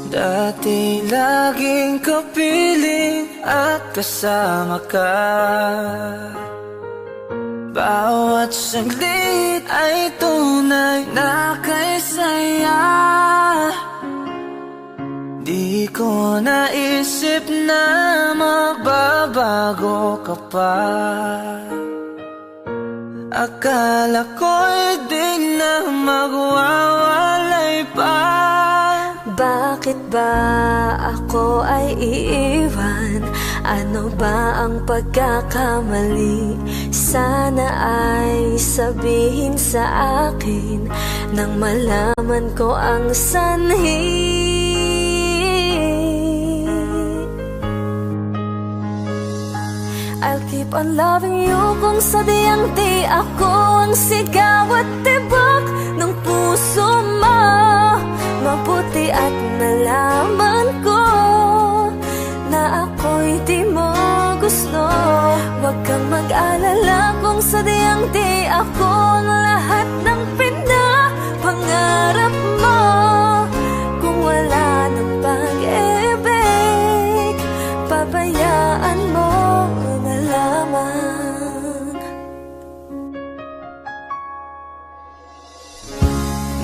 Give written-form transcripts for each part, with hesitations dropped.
Dati laging kapiling at kasama ka. Bawat saglit ay tunay na kay saya. Di ko naisip na magbabago ka pa. Akala ko'y di na magwawalay pa. Bakit ba ako ay iiwan? Ano ba ang pagkakamali? Sana ay sabihin sa akin nang malaman ko ang sanhi. I'll keep on loving you kung sadyang di ako ang sigaw at tibok ng puso mo. Mabuti at nalaman ko na ako'y di mo gusto. Huwag kang mag-alala kung sadyang di ako ang lahat ng pinapangarap mo. Kung wala ng pag-ibig, pabayaan mo na lamang.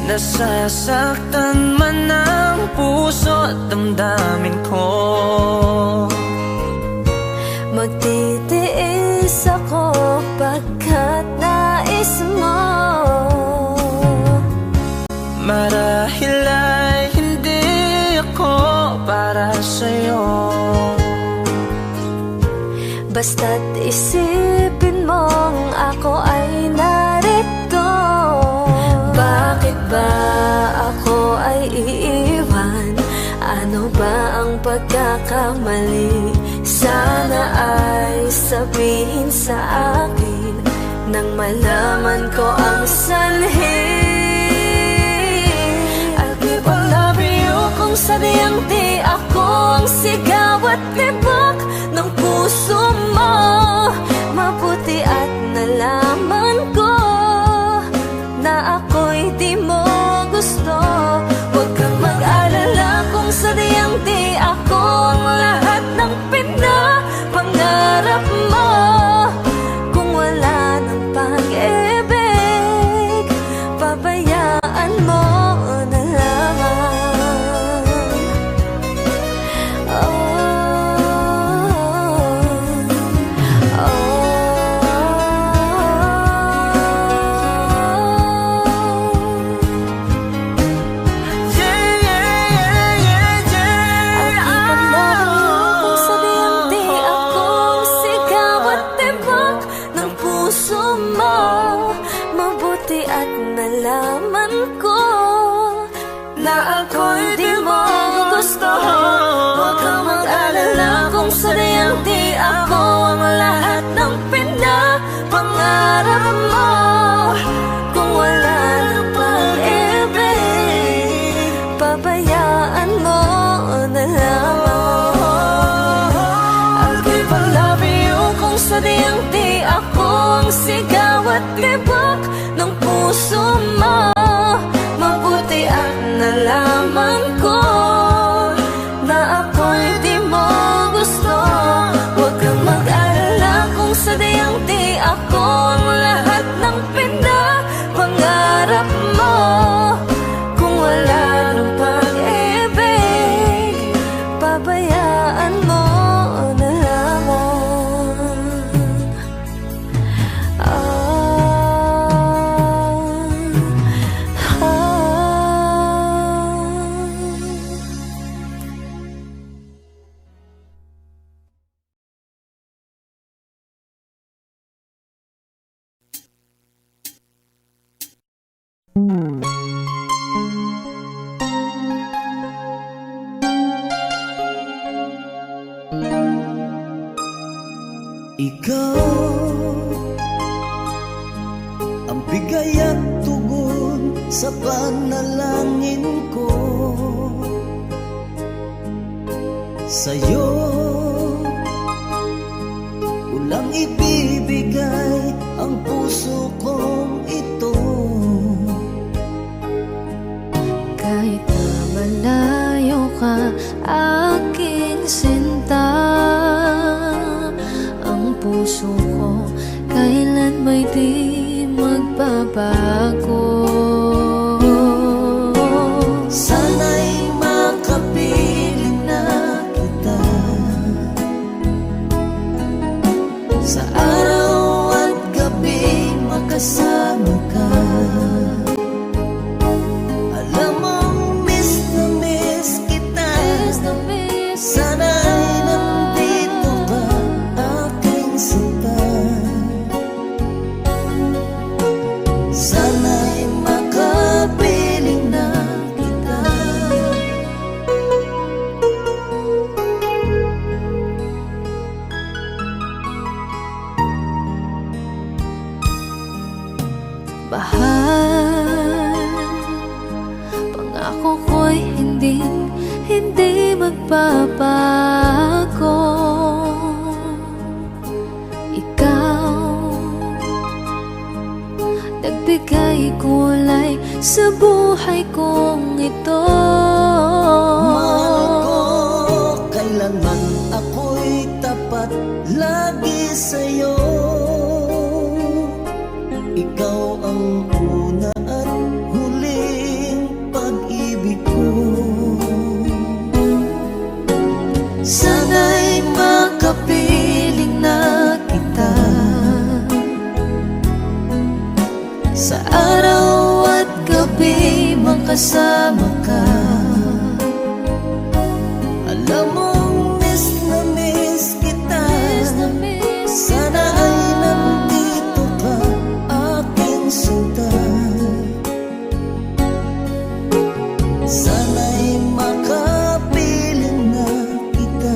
Nasasaktan man ang puso at damdamin ko. Magtitiis ako pagkat nais mo. Marahil ay hindi ako para sa'yo. Basta't isipin mong ako ay narito. Bakit ba ako ay iiwan? Ano ba ang pagkakamali? Sana ay sabihin sa akin nang malaman ko ang sanhi. I'll keep on loving you kung sadyang di ako ang sigaw at tibok ng puso mo. Mabuti at nalaman ko na ako'y di mo gusto. Huwag kang mag-alala kung sadyang di ako ang lahat ng pinapangarap mo. Kung wala ng pag-ibig, pabayaan mo na lamang. Nalaman ko na ako'y di mo gusto. Huwag kang mag-alala kung sadyang di ako ang lahat ng pinapangarap mo. Kung wala ng pag-ibig, pabayaan mo na lamang. I'll keep on loving you kung sadyang di ako ang sigaw at tibok ng puso mo. Mabuti at nalaman ko na ako'y di mo gusto. Huwag kang mag-alala kung sadyang di ako ang lahat ng pinapangarap mo. Kung wala ng pag-ibig, pabayaan mo na lamang. Ikaw ang bigay at tugon sa panalangin ko. Sa'yo ulang ibibigay ang puso kong ito. Kahit na malayo ka, aking sinta. Ang puso ko kailan may di magbabago. Sana'y makapiling na kita sa araw at gabi, makasama ka. Alam mong miss na miss kita. Sana'y nandito ka, aking sinta. Sana'y makapiling na kita. Mahal, pangako ko'y hindi magbabago. Ikaw, nagbigay kulay sa buhay kong ito. Mahal ko, kailanman ako'y tapat lagi sa'yo. Ikaw ang una at huling pag-ibig ko. Sana'y makapiling na kita Sa araw at gabi, makasama ka. alam mong miss na miss kita. Sana ay nandito ka, aking sinta. Sana'y makapiling na kita.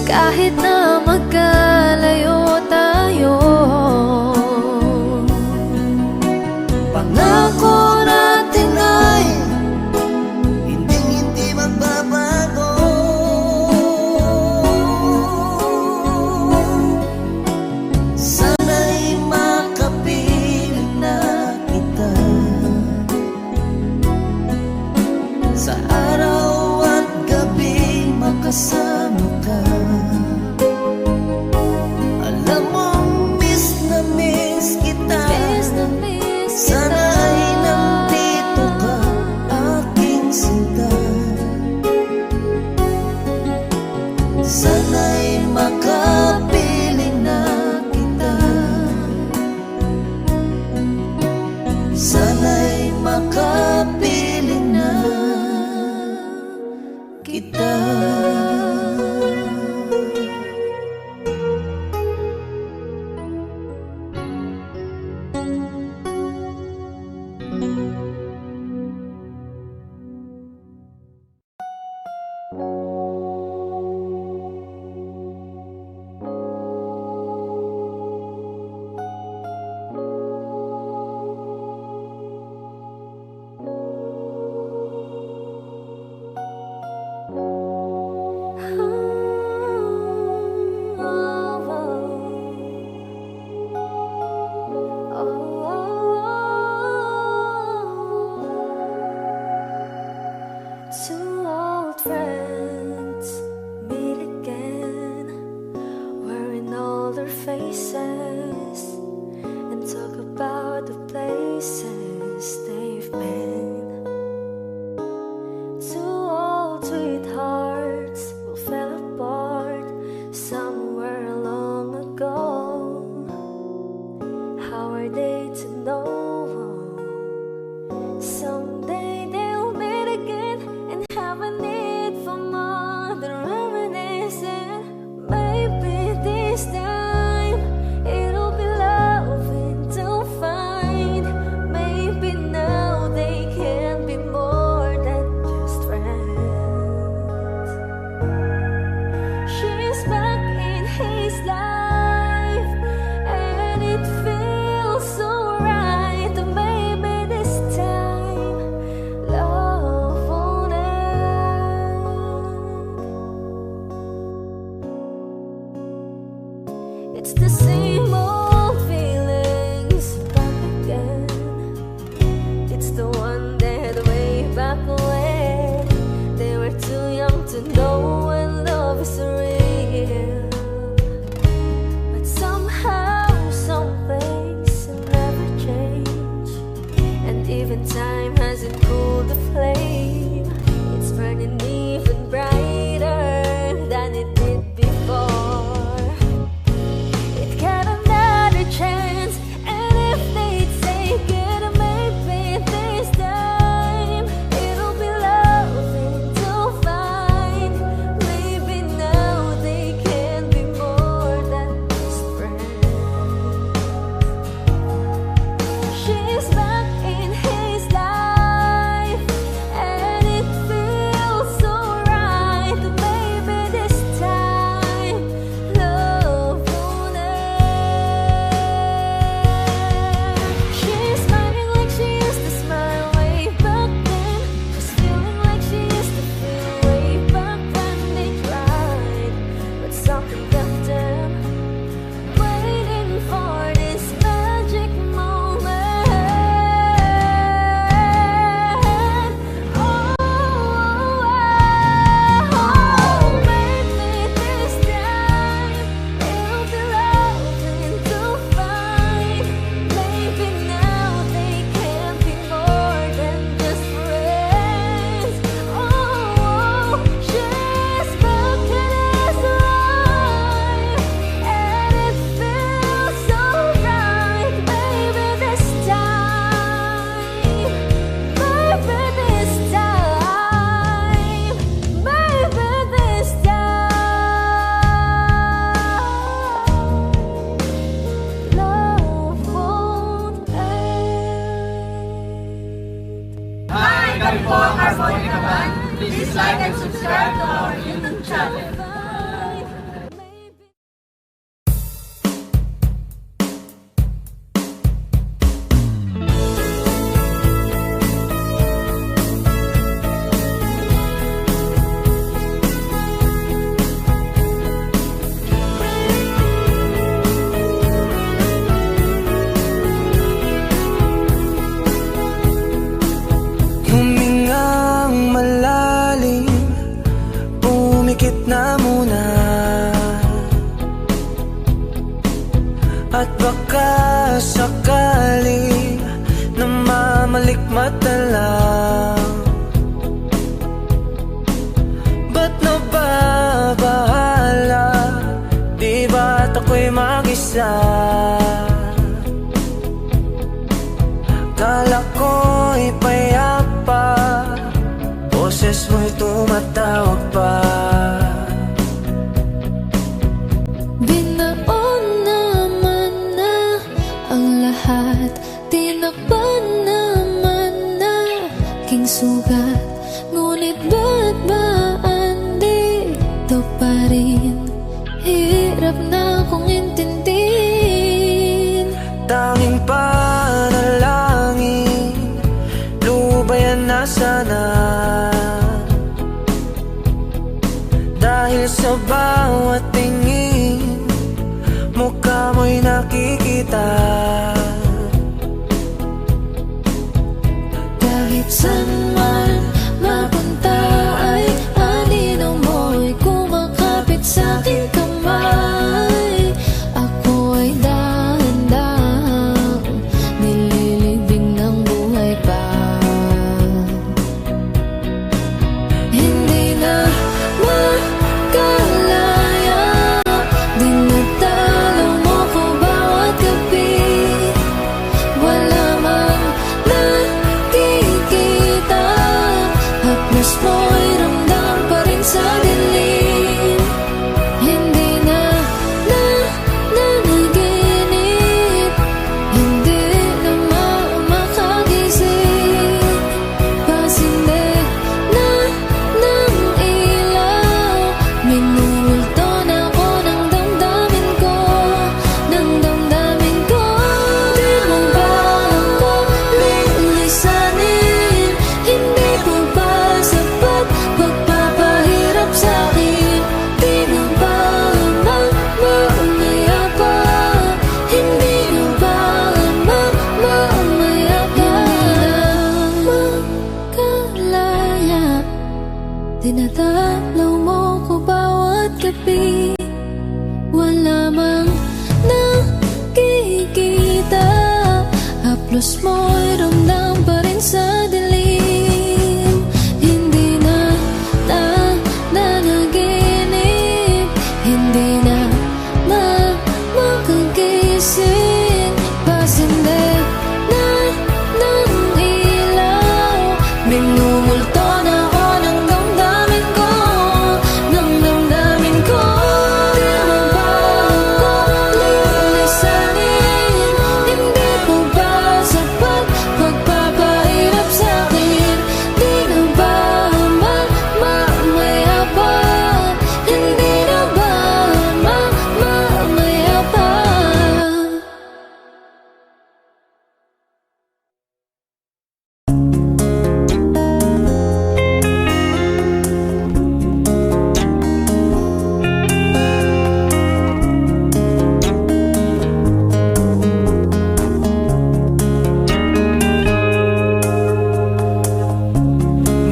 Kahit na magkalayo tayo, Pangako natin ay hindi magbabago. Sana'y makapiling na kita sa araw at gabi, makasama ka. Alam mong miss na miss kita. Sana'y nandito ka, aking sinta. Sana'y makapiling na kita. Sana'y makapiling na kita. kami po ang Harmonica Band. Please like and subscribe to our YouTube channel. Humingang malalim, pumikit na muna, at baka sakali namamalikmata lang. Ba't nababahala? Di ba't ako'y mag-isa? Kala ko'y payapa, boses mo'y tumatawag pa. Binaon naman na ang lahat, tinakpan naman na king sugat. Ngunit ba't ba andito pa rin? Hirap na kong intindihin. Tanging panalangin, lubayan na sana. Dahil sa bawat tingin, mukha mo'y nakikita. Kahit saan man mapunta ay anino mo'y kumakapit sa aking kamay. Ako ay dahan-dahang nililibing ng buhay pa. Hindi na makalaya, dinadalaw mo ko bawat gabi. Wala mang nakikita, haplos mo'y ramdam pa rin sa dilim. Hindi na nanaginip, hindi na makagising. Pasinde na ng ilaw, minumulto na ako ng damdamin ko, ng damdamin ko. Di mo ba ako lilisanin? Hindi mo ba sapat pagpapahirap sa'kin? Di mo ba mamamaya pa? Hindi mo ba mamamaya pa? Makalaya, dinadalaw mo ko bawat gabi. Wala mang nakikita, haplos mo'y ramdam pa rin sa dilim. Hindi na nanaginip, hindi na makagising. Pasinde na ng ilaw, minumulto na ako ng damdamin ko, ng damdamin ko. Di mo ba ako lilisanin? Hindi mo ba sapat pagpapahirap sa'kin? Di na ba mamamaya pa? Hindi na ba mamamaya pa?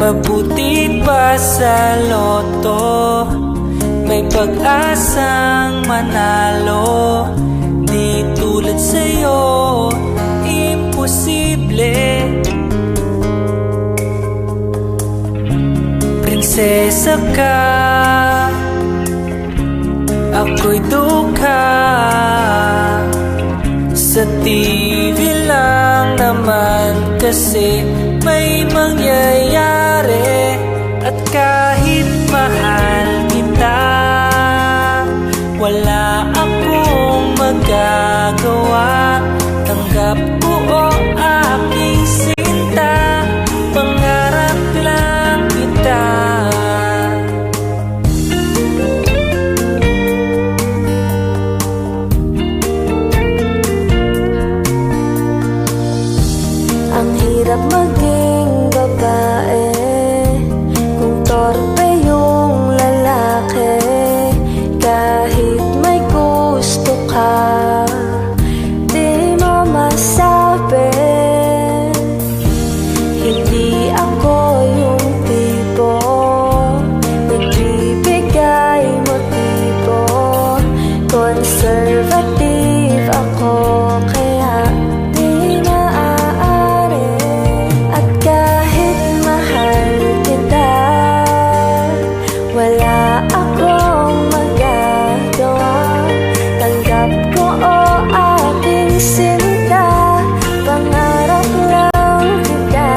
Mabuti pa sa loto, may pag-asang manalo. Di tulad sa'yo, imposible. Prinsesa ka, ako'y dukha. Sa TV lang naman kasi may mangyayari. At kahit mahal kita, wala akong magagawa. Tanggap ko o aking sinta, pangarap Mahirap maging babae kung torpe yung lalaki. Kahit may gusto ka, di mo masabi. Hindi ako yung tipo nagbibigay motibo. Conservative ako, kaya di maaari. At kahit mahal kita, wala akong magagawa. Tanggap ko o aking sinta, pangarap lang kita.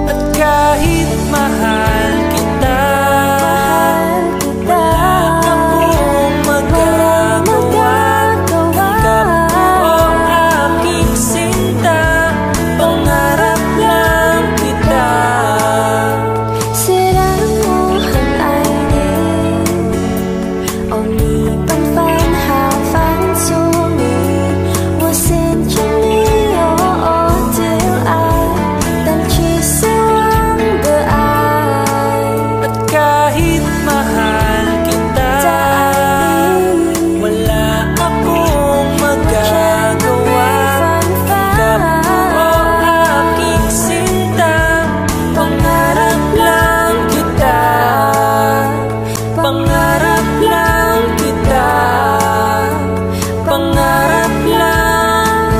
At kahit mahal kita, wala ka pong magagawa. Tanggap ko aking sinta, pangarap lang kita. Sira mo很爱你，哦，你本番好犯错你，我是中你有丢爱，但却失望的爱。 At kahit mahal kita, 在爱里 wala akong magagawa. 反 Tanggap ko aking sinta, pangarap lang kita. Pangarap lang kita. Pangarap lang.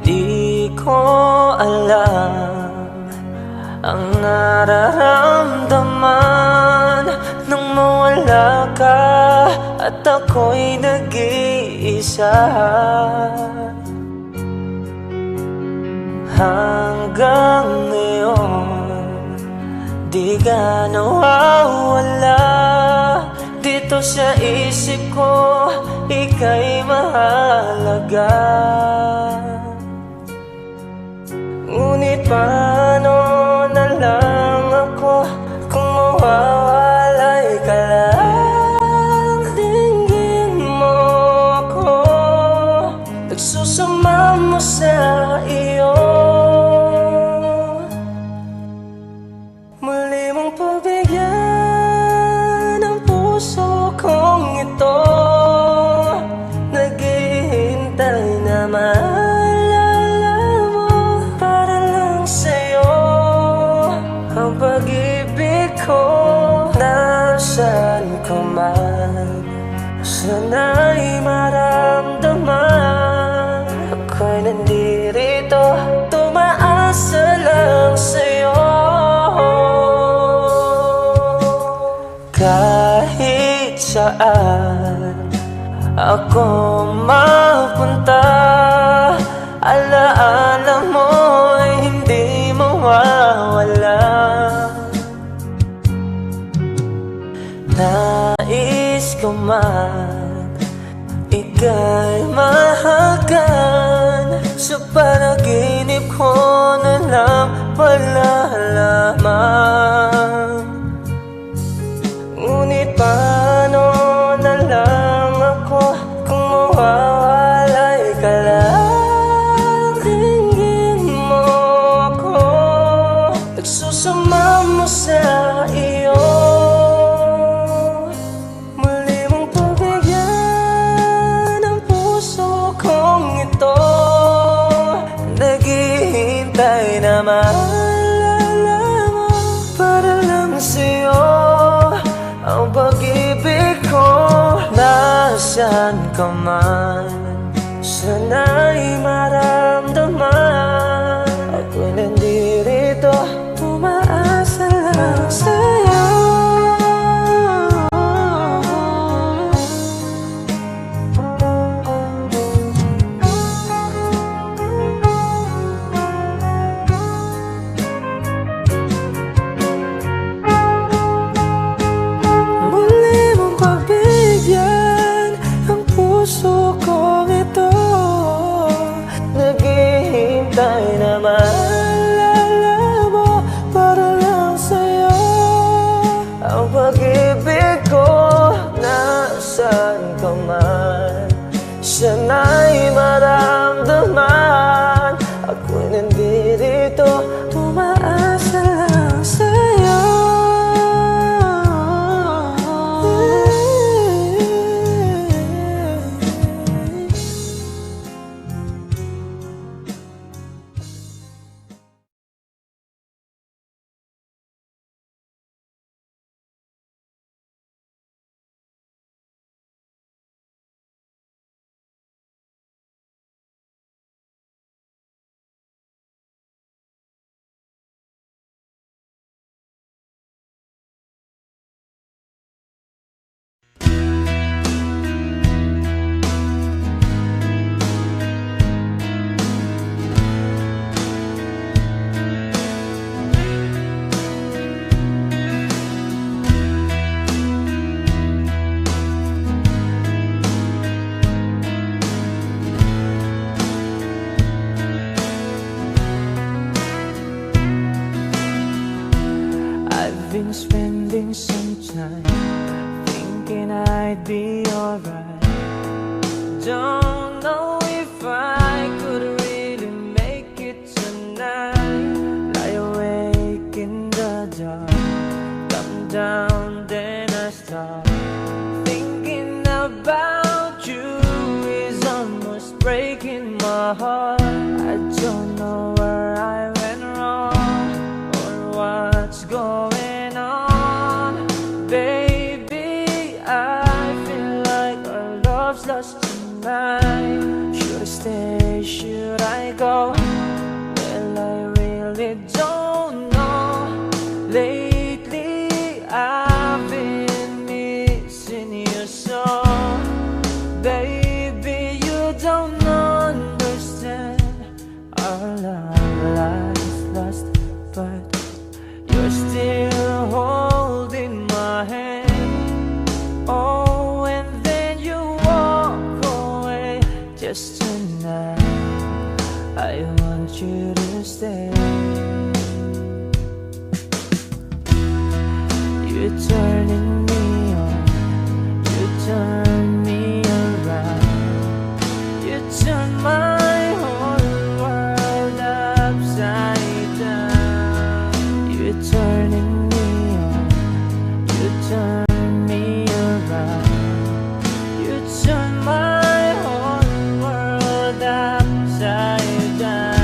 Di ko alam ang nararamdaman nang mawala ka at ako'y nag-iisa. Hanggang ngayon, di ka nawawala dito sa isip ko, ika'y mahalaga. Ngunit paano na lang ako kung mawawalay ka lang? Tingin mo ako, nagsusama mo sa iyo. Muli mong pagbigyan ang puso kong ito, naghihintay na maalala mo. Para lang sa'yo ang pag-ibig ko. Nasaan ka man, sana'y maramdaman. Ako'y nandito, tumaasa lang sa'yo. Kahit saan ako mapunta, alaala mo'y hindi mawawala. Nais ko man ika'y mahagan, sa panaginip ko na lang wala lamang. Ngunit paano na lang ako kung mawawalay ka lang? Tingin mo ako, nagsusama mo sa iyo. Muli mong pagbigyan ang puso kong ito, naghihintay na maalala mo. Para lang sa'yo ang pag-ibig ko. Nasaan ka man, sana'y maramdaman. Ako'y nandito, tumaasa lang sa'yo. sana'y maramdaman. Ako'y nandito, Tumaasa lang sa'yo. I've been spending some time thinking I'd be alright. Don't know if I could really make it tonight. Lie awake in the dark, come down, then I start thinking about you. Is almost breaking my heart. I don't know where I went wrong or what's going on. Baby, I feel like our love's lost tonight. Should I stay, should I go? Well, I really don't know. Lately I've been missing you so. Baby, you don't understand. Our life's lost, but you're still holding my hand. Oh, and then you walk away. Just tonight, I want you to stay. You're turning me on, you turn me around, you turn my whole world upside down. You're turning me on, you turn me around, you turn my whole world upside down.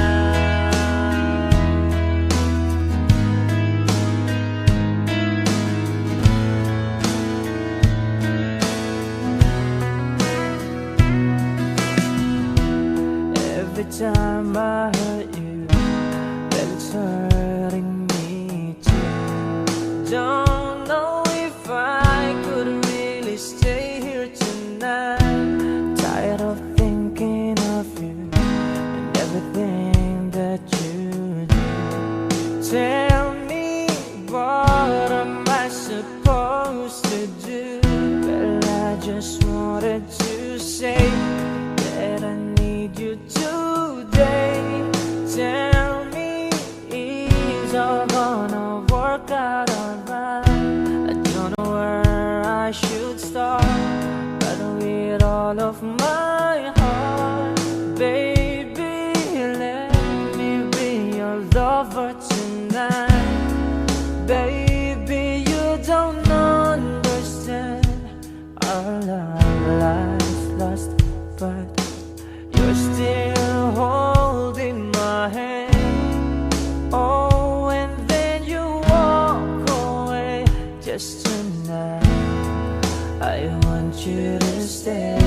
Every time I hurt you, then it's hurting me too. Don't know if I could really stay here tonight. Tired of thinking of you and everything that you do. Tell me, what am I supposed to do? Well, I just wanted to say that I need you today. Tell me, is all gonna work out alright? I don't know where I should start, but with all of my heart, baby, let me be your lover tonight. Baby, you don't understand. Our life's lost, but you're still holding my hand. Oh, and then you walk away. Just tonight, I want you to stay.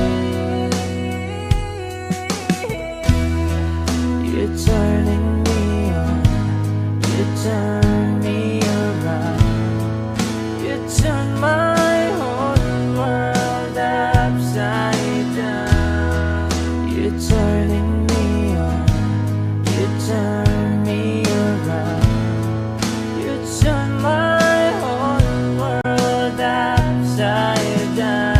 You're turning me on, you turn me around, you turn my whole world upside down. You're turning me on, you turn me around, you turn my whole world upside down.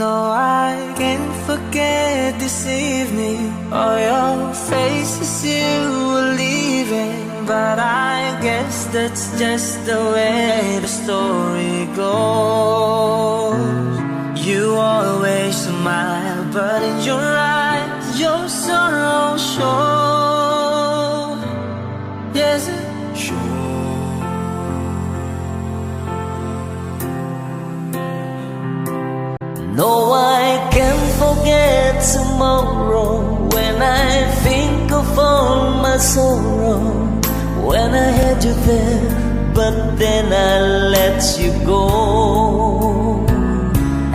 No, I can't forget this evening, all your faces you were leaving. But I guess that's just the way the story goes. You always smile, but in your eyes your sorrow shows. Yes, it shows. No, I can't forget tomorrow when I think of all my sorrow. When I had you there, but then I let you go.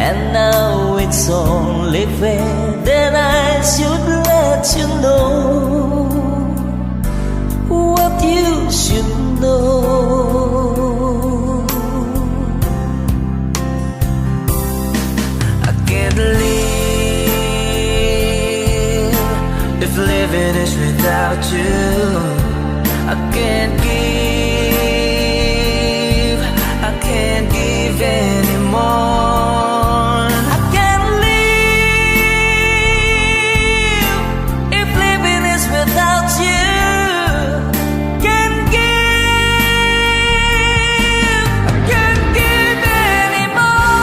And now it's only fair that I should let you know what you should know. I can't live if living is without you. I can't give anymore. I can't live if living is without you. Can't give, I can't give anymore.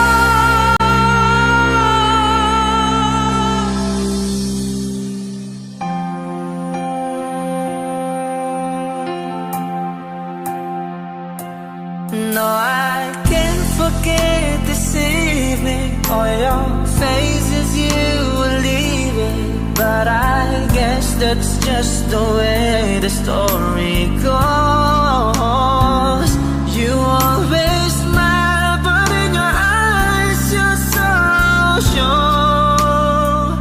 No, I can't forget this evening, all your faces you were leaving. But I guess that's just the way the story goes. You always smile, but in your eyes your sorrow shows.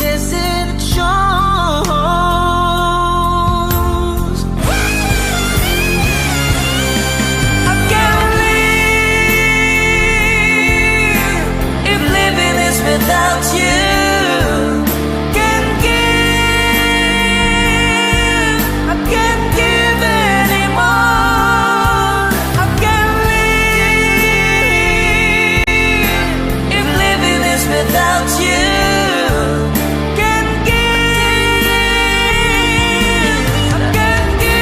Yes, it shows. I can't live if living is without you. Can't give, I can't give anymore. I can't live if living is without you. Can't give, I can't give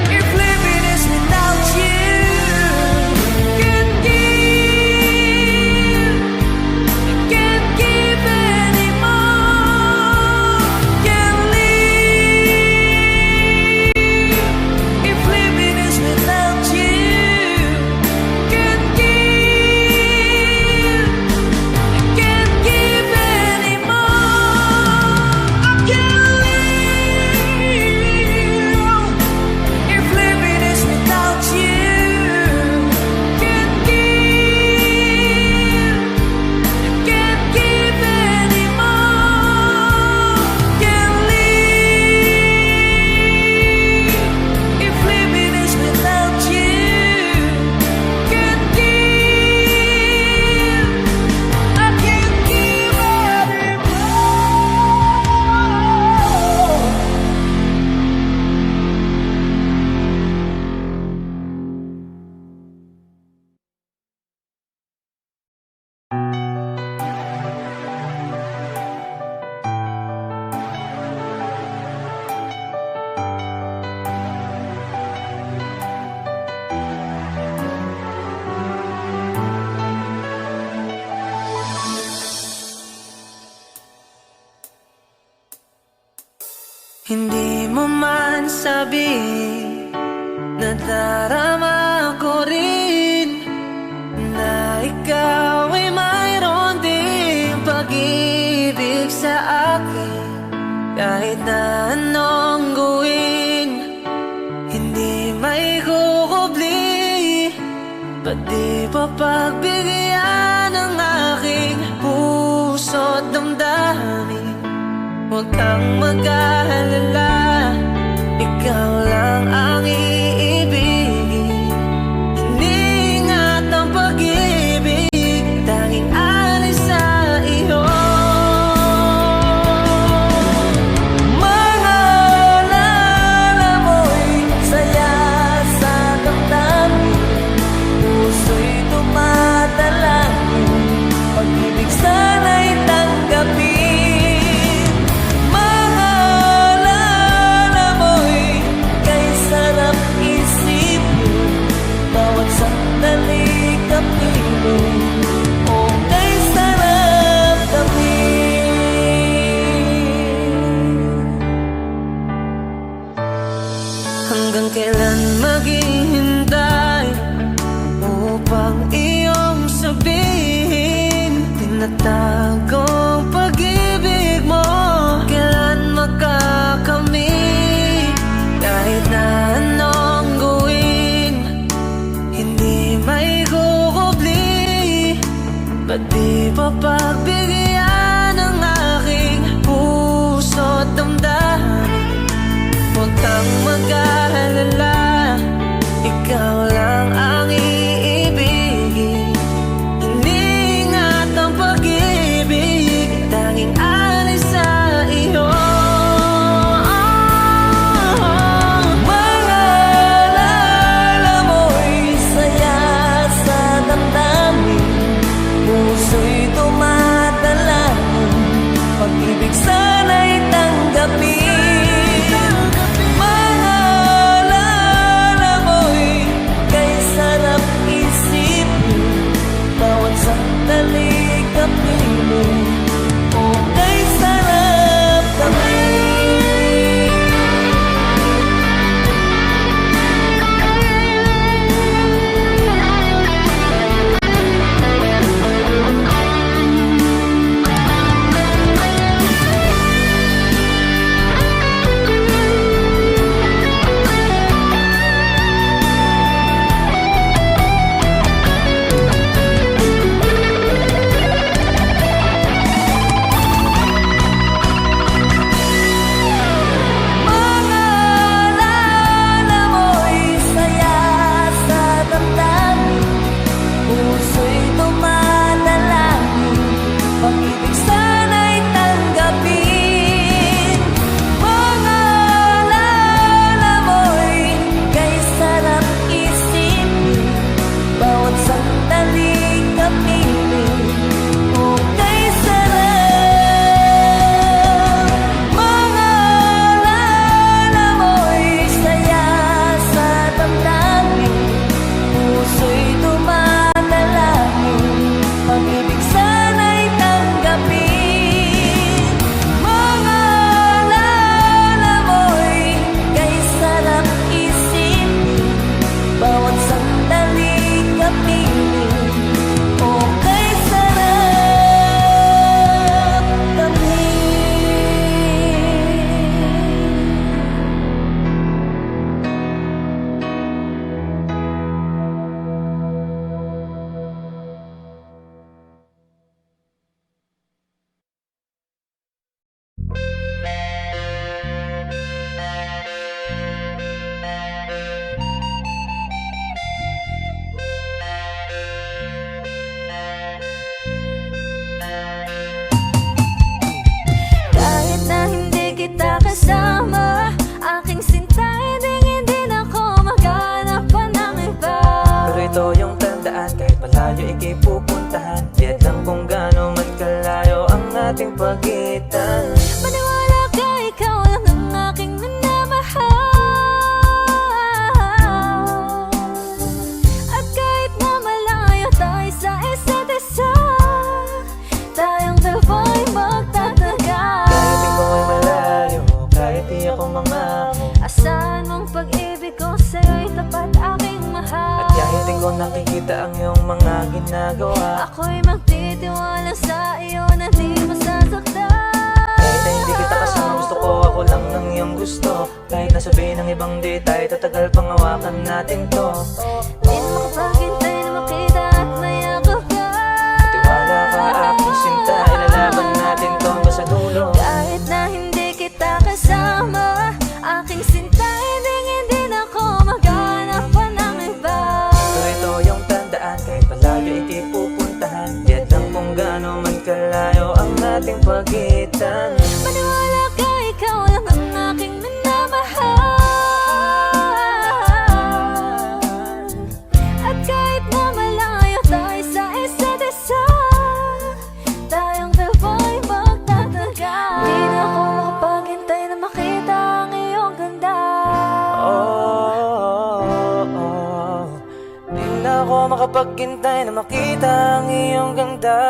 if living is without you. Can't give anymore. Can't live if living is without you. Can't give anymore. I can't live if living is without you. Can't give anymore. Can't live if living is without you. Can't give, I can't give anymore. Hindi mo man sabihin, nadarama ko rin na ikaw ay mayroon ding pag-ibig sa akin. Kahit na anong gawin, hindi may di pa pagbigyan ng aking puso't damdamin? Huwag kang mag-alala, ikaw lang ang iibigin. Iniingat ang pag-ibig, tanging alis sa iyo. Mga alala mo'y saya sa damdamin, puso'y tumatalangin, pag-ibig sana'y tanggapin. Mga alala mo'y kay sarap isipin, bawat sandali kapiling, o kay sarap tamin. Hanggang kailan maghihintay upang iyong sabihin? Tinatagong pag-ibig mo, kailan makakamit? Kahit na anong gawin, hindi may kukubli. Ba't di pa pagbigyan ng aking puso't damdamin? Huwag kang mag-alala, ikaw lang ang iibigin. Iniingat ang pag-ibig, tanging alis sa iyo. Mga alala mo'y saya sa damdamin, puso'y tumatalangin, pag-ibig sana'y tanggapin. Mga alala mo'y kay sarap isipin, bawat sandali kapiling, o kay sarap tamin. Mga alala mo'y saya sa damdamin, puso'y tumatalangin, pag-ibig sana'y tanggapin. Mga alala mo'y kay sarap isipin, bawat sandali kapiling, o kay sarap. Mga alala mo'y saya sa damdamin, puso'y tumatalangin, pag-ibig sana'y tanggapin. Mga alala mo'y kay sarap isipin, bawat sandali kapiling, o kay sarap Kahit na hindi kita kasama, aking sinta, hindi na ako maghanap pa ng iba. Pero ito yung tandaan, kahit malayo ika'y pupuntahan. Tiyak lang kung gaano man kalayo ang ating pagitan. Maniwala ka, ikaw lang ang aking minamahal. At kahit na malayo tayo sa isa't isa, tayong dalawa ay magtatagal. Kahit ikaw ay malayo, kahit di ako mangako, Asahan mong pag-ibig ko sa'yo'y tapat aking mahal. at kahit di ko nakikita ang iyong mga ginagawa, Ako'y magtitiwala sa iyo na di masasaktan. kahit na hindi kita kasama, gusto ko ako lang ng iyong gusto. Kahit na sabihin ng ibang di tayo tatagal, pangawakan natin to. Di na makapaghintay na makita magkalayo ang ating pagitan. Maniwala ka, ikaw lang ang aking minamahal. At kahit na malayo tayo sa isa't isa, tayong dalawa'y magtatagal. Di na ako makapaghintay na makita ang iyong ganda. Di na ako makapaghintay na makita ang iyong ganda.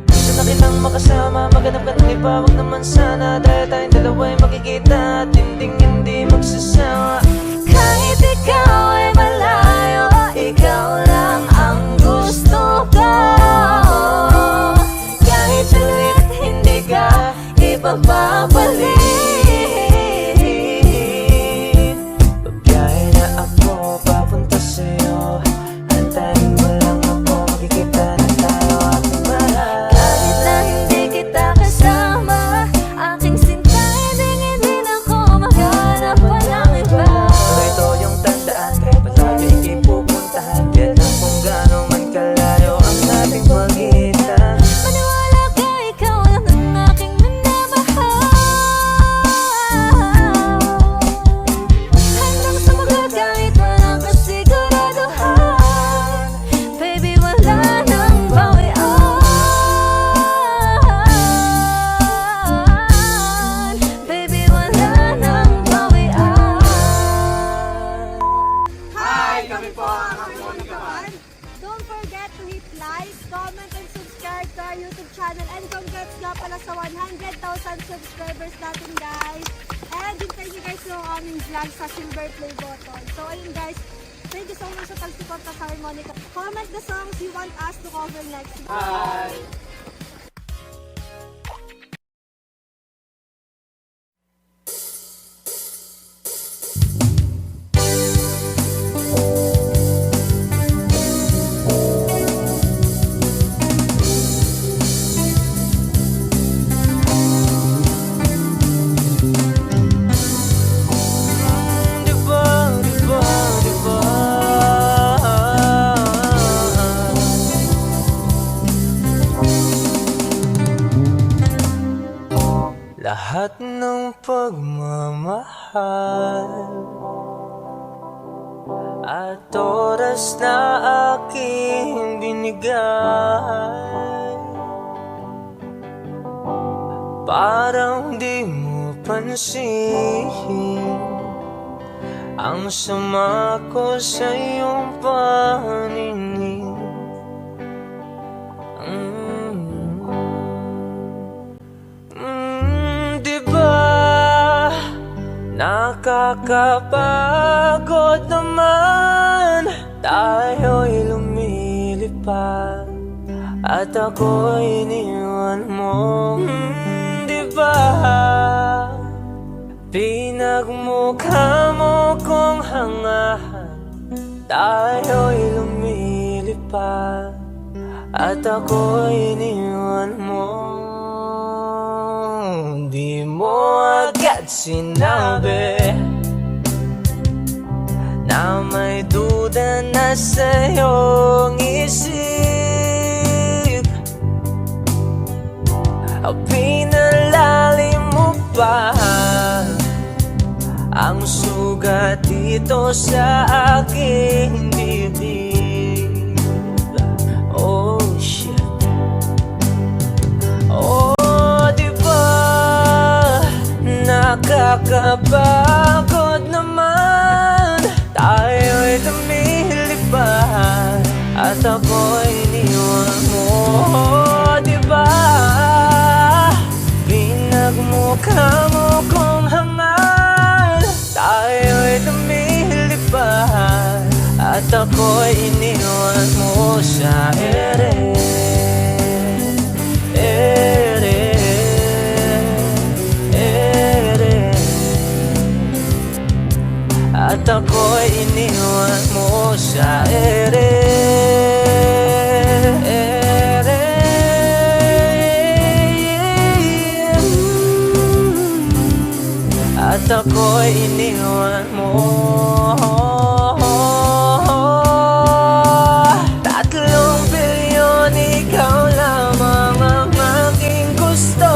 Gusto na kitang makasama, maghanap ka ng iba. Wag naman sana, dahil tayong dalawa'y makikita at hindi magsasama. Kahit ikaw ay malayo, ikaw lang ang gusto ko. Kahit sulit hindi ka ipagpapalit. Babiyahe na ako papunta sa'yo, antayin mo lang ako, makikita na tayo ating mahal. Kahit na hindi kita kasama, aking sinta, hindi ako maghanap pa ng iba. Pero ito yung tandaan, kahit malayo ika'y pupuntahan, kahit na kung gaano man kalayo ang ating pagitan. Maniwala ka, ikaw lang ang aking minamahal. Handang sumagot kahit walang kasiguraduhan. Baby, wala nang bawian. Baby, wala nang bawian. Hi! Kami po ang Monica Band. Don't forget to hit like, comment, and subscribe to our YouTube channel. And congrats nga pala sa 100,000 subscribers natin, guys. And hintayin nyo guys yung aming vlog sa silver play button. So ayun guys, thank you so much sa pag-suporta sa Harmonica. Comment the songs you want us to cover next week. Hi! Lahat ng pagmamahal at oras na aking binigay, parang di mo pansin ang sama ko sa iyong paninig. Nakakapagod naman, tayo'y lumilipad at ako'y iniwan mo. Diba? Pinagmukha mo kong hangahan, tayo'y lumilipad at ako'y iniwan mo. Di mo agad sinabi na may duda na sa iyong isip. Pinalalim mo pa ang sugat dito sa aking dibdib. Oh shit. Oh, nakakapagod naman, tayo'y lumilipad at ako'y iniwan mo. Diba? Pinagmukha mo kong hangal, tayo'y lumilipad at ako'y iniwan mo sa ere. At ako'y iniwan mo sa ere. At ako'y iniwan mo. Tatlong ngayon ikaw lamang ang aking gusto.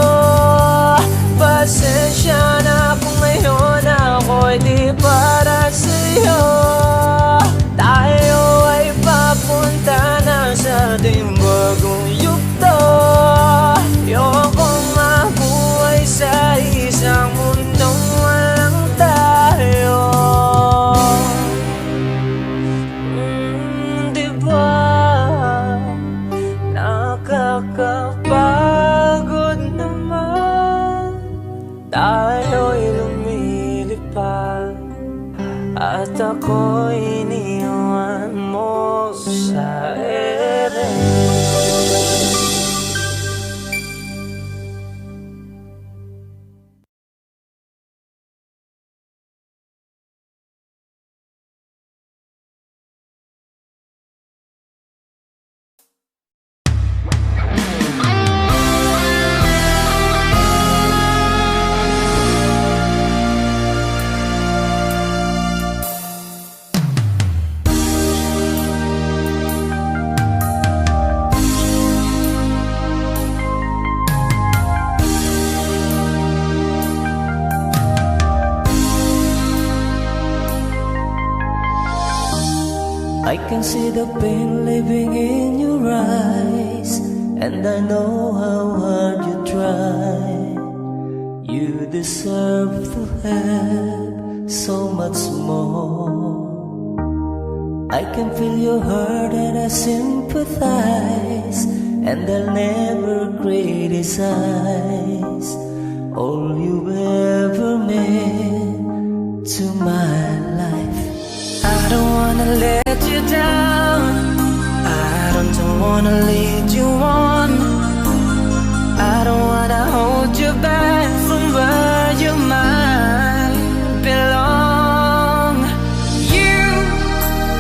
Pasensya na kung ngayon ako'y di para sa'yo. Tayo ay papunta na sa ating bagong yugto. Ayokong mabuhay sa isang mundong walang tayo. Diba nakakapagod naman, tayo'y lumilipad at ako'y iniwan mo sa ere. I can see the pain living in your eyes, and I know how hard you try. You deserve to have so much more. I can feel your hurt and I sympathize, and I'll never criticize all you've ever meant to my life. I don't wanna let you down, I don't wanna lead you on, I don't wanna hold you back from where you might belong. You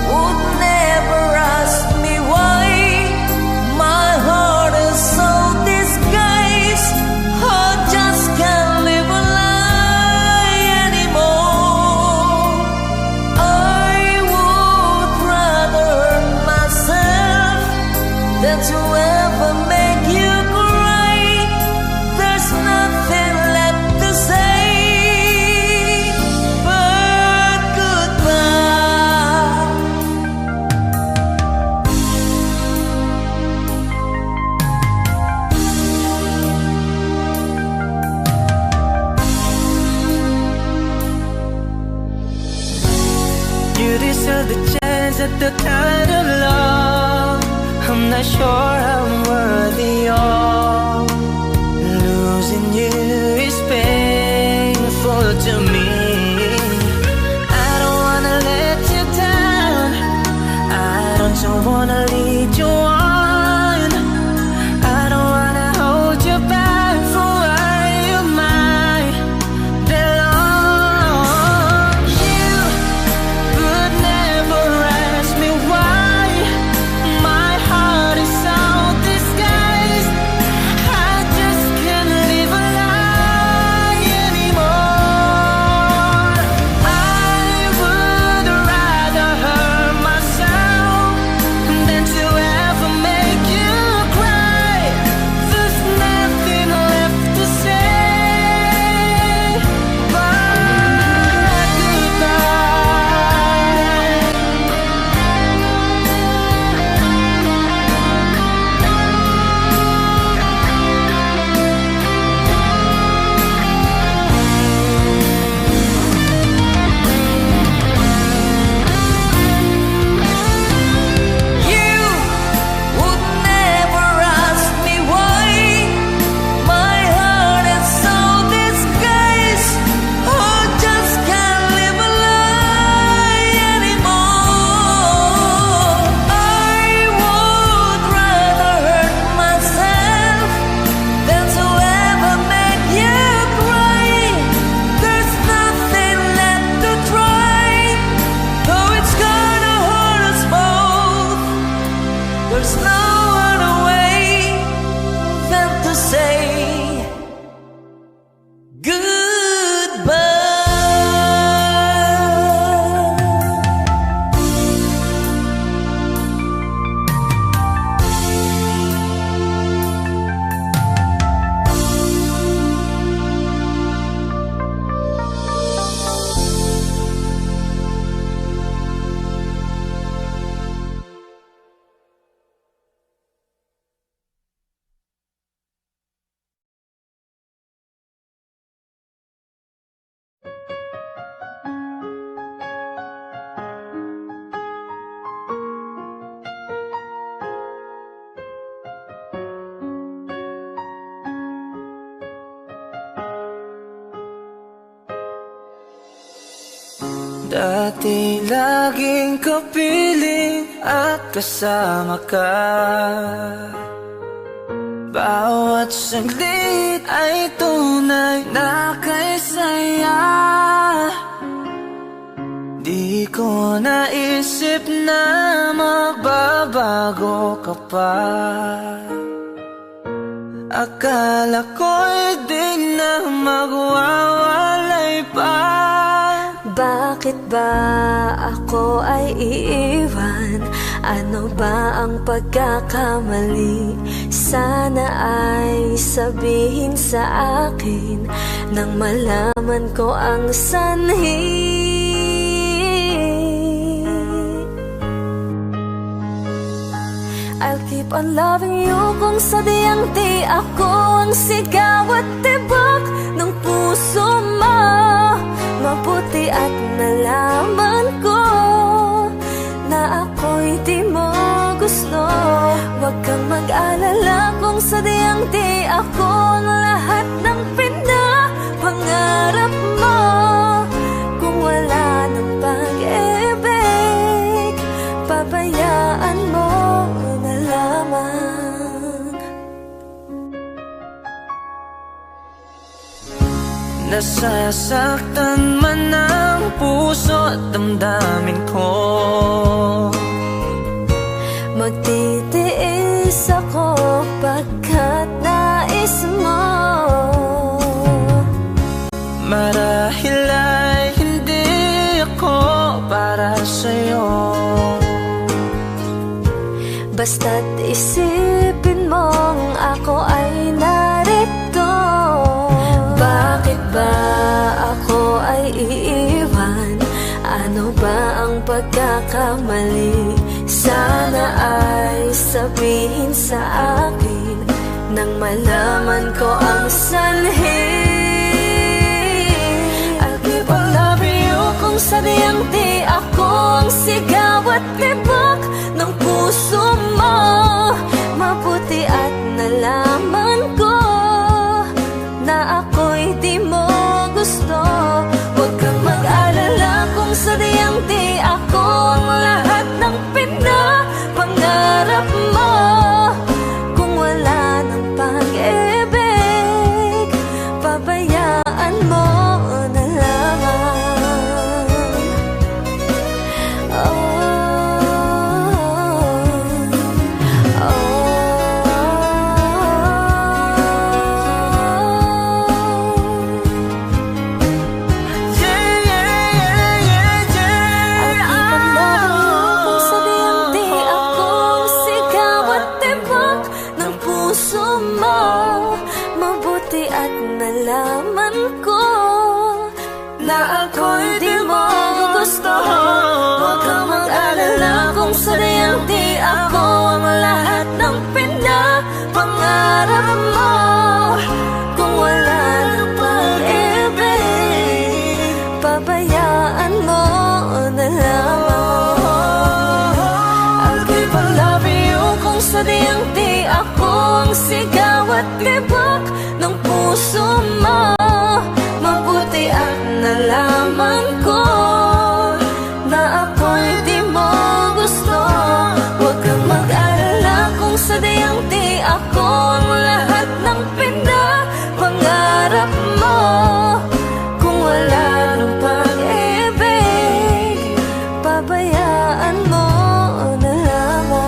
would never ask me why my heart is so disguised. I just can't live a lie anymore. I would rather hurt myself than to ever make you cry. There's nothing left to say but goodbye. You deserve the chance at the kind of love I'm not sure I'm worthy of. Losing you is painful to me. I don't wanna let you down, I don't wanna lead you on, I don't wanna hold you back from where you might belong. You would never ask me why my heart is so disguised. Dati laging kapiling at kasama ka. Bawat saglit ay tunay na kay saya. Di ko naisip na magbabago ka pa. Akala ko'y di na magwawalay pa. Bakit ba ako ay iiwan? Ano ba ang pagkakamali? Sana ay sabihin sa akin nang malaman ko ang sanhi. I'll keep on loving you kung sadyang di ako ang sigaw at tibok ng puso mo. Mabuti at nalaman ko na ako'y di mo gusto. Huwag kang mag-alala kung sadyang di ako ang lahat ng pinapangarap mo. Kung wala ng pag-ibig, pabayaan mo na lamang. Nasasaktan man ang puso at damdamin ko. Magtitiis ako pagkat nais mo. Marahil ay hindi ako para sa'yo. Basta't isipin mong ako ay narito. Bakit ba ako ay iiwan? Ano ba ang pagkakamali? Sana ay sabihin sa akin nang malaman ko ang sanhi. I'll keep on loving you kung sadyang di ako ang sigaw at tibok ng puso mo. Mabuti at nalaman ko na ako'y di mo gusto. Huwag kang mag-alala kung sadyang di ako ang lahat ng pinapangarap mo. Kung wala ng pag-ibig, pabayaan mo na lamang. Nalaman ko na ako'y di mo gusto. Huwag kang mag-alala kung sadyang di ako ang lahat ng pinapangarap mo. Kung wala ng pag-ibig, pabayaan mo na lamang. I'll keep on loving you kung sadyang di ako ang sigaw at tibok ng puso mo. Mabuti at nalaman ko na ako'y di mo gusto. Huwag kang mag-alala kung sadyang di ako ang lahat ng pinapangarap mo. Kung wala ng pag-ibig, pabayaan mo na lamang.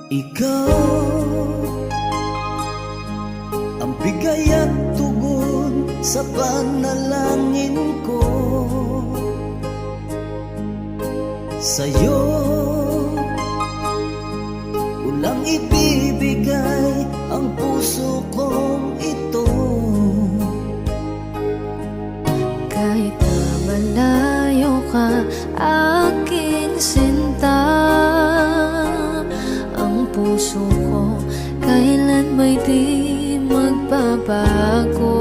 Ikaw ang bigay at tugon sa panalangin ko. Sa'yo ulang ibibigay ang puso kong ito. Kahit na malayo ka, aking sinta, puso ko kailan may di magbabago.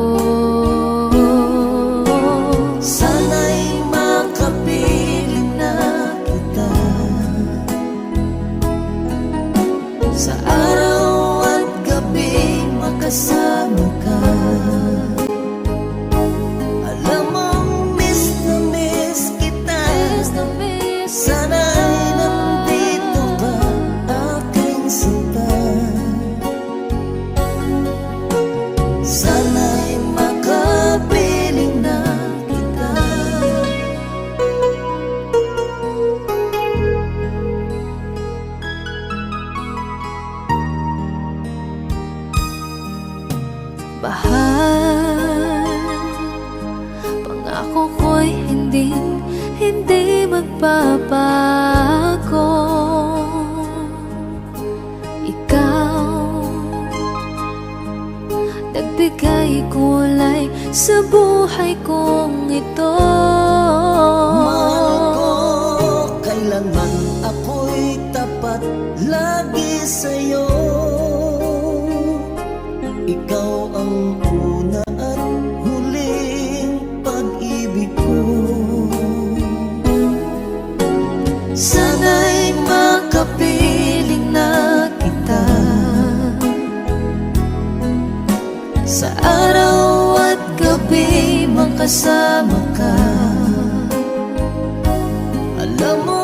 Sana'y makapiling na kita sa araw at gabi makasama ka. Alam mong miss na miss kita. Sana'y nandito ka, aking sinta. Sana'y makapiling na kita. Mahal, pangako ko'y hindi magbabago. Ikaw, nagbigay kulay sa buhay kong ito. Mahal ko, kailanman ako'y tapat lagi sa'yo. Ikaw ang una at huling pag-ibig ko. Sana'y makapiling na kita Sa araw at gabi makasama ka. Alam mo